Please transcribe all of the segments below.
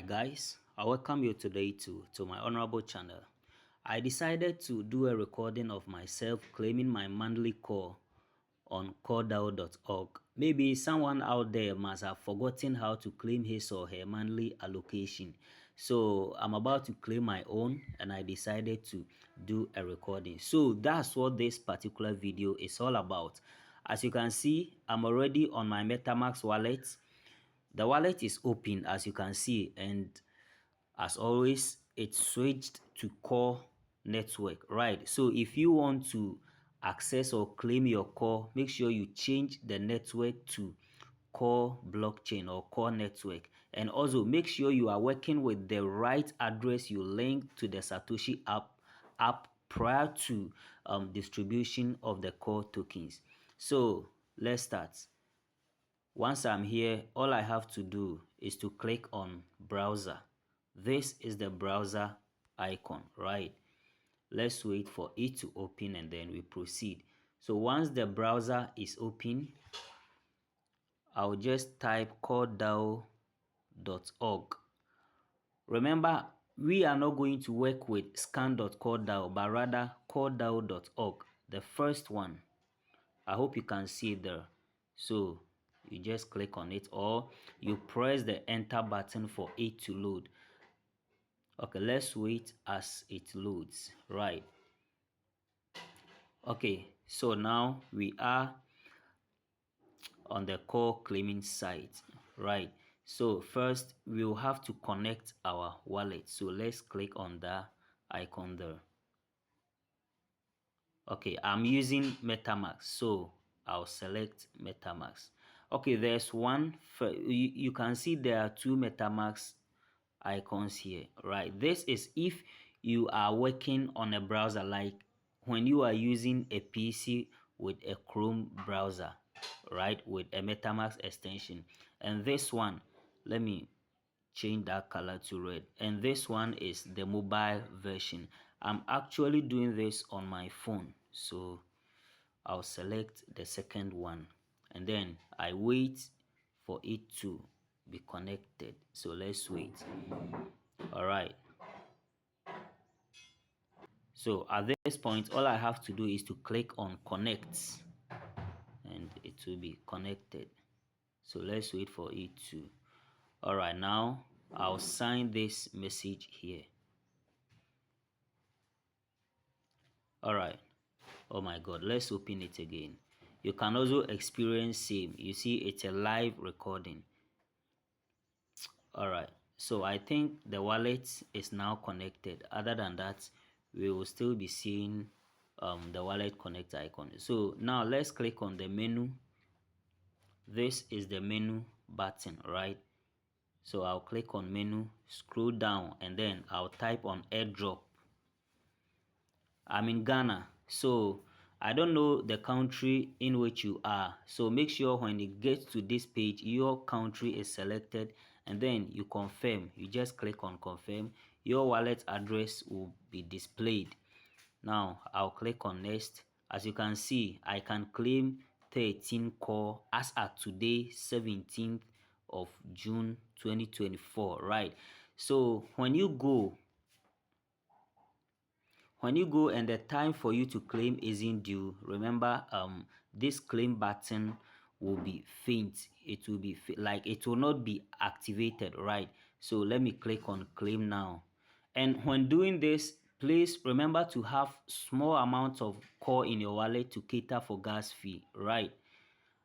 Alright guys, I welcome you today to my honorable channel. I decided to do a recording of myself claiming my monthly call on Coredao.org. Maybe someone out there must have forgotten how to claim his or her monthly allocation. So I'm about to claim my own and I decided to do a recording. So that's what this particular video is all about. As you can see, I'm already on my MetaMask wallet. The wallet is open as you can see, and as always it switched to core network, right? So if you want to access or claim your core, make sure you change the network to core blockchain or core network, and also make sure you are working with the right address you link to the Satoshi app prior to distribution of the core tokens. So let's start. Once I'm here, all I have to do is to click on browser. This is the browser icon, right? Let's wait for it to open and then we proceed. So once the browser is open, I'll just type Coredao'S Faucet. Remember, we are not going to work with scan.coredao, but rather Coredao'S Faucet, the first one. I hope you can see it there. So you just click on it or you press the enter button for it to load. Okay, let's wait as it loads, right? Okay, so now we are on the core claiming site, right? So first we'll have to connect our wallet. So let's click on the icon there. Okay, I'm using MetaMask, so I'll select MetaMask. Okay, there's one you can see there are two MetaMask icons here, right? This is if you are working on a browser, like when you are using a PC with a Chrome browser, right, with a MetaMask extension. And this one, let me change that color to red, and this one is the mobile version. I'm actually doing this on my phone, so I'll select the second one and then I wait for it to be connected. So let's wait. All right, so at this point all I have to do is to click on connect and it will be connected. So let's wait for it to. All right, now I'll sign this message here. All right, oh my god, let's open it again. You can also experience same. You see it's a live recording. All right, so I think the wallet is now connected. Other than that, we will still be seeing the wallet connect icon. So now let's click on the menu. This is the menu button, right? So I'll click on menu, scroll down, and then I'll type on airdrop. I'm in Ghana, so I don't know the country in which you are. So make sure when it gets to this page, your country is selected and then you confirm. You just click on confirm. Your wallet address will be displayed. Now I'll click on next. As you can see, I can claim 13 core as at today, 17th of June 2024, right? So when you go and the time for you to claim isn't due, remember this claim button will be faint. It will be like it will not be activated, right? So let me click on claim now. And when doing this, please remember to have small amounts of core in your wallet to cater for gas fee, right?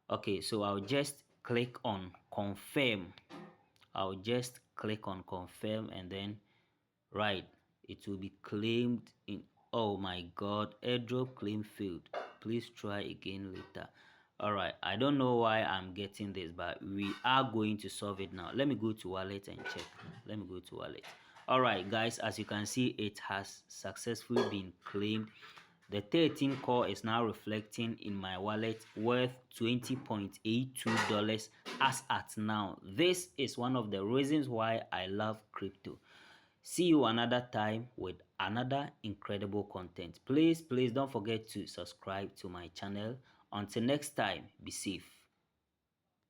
Okay, so I'll just click on confirm. I'll just click on confirm and then right, it will be claimed in. Oh my god, airdrop claim failed, please try again later. All right, I don't know why I'm getting this, but we are going to solve it now. Let me go to wallet and check. Let me go to wallet. All right guys, as you can see, it has successfully been claimed. The 13 core is now reflecting in my wallet, worth $20.82 as at now. This is one of the reasons why I love crypto. See you another time with another incredible content. Please don't forget to subscribe to my channel. Until next time, be safe.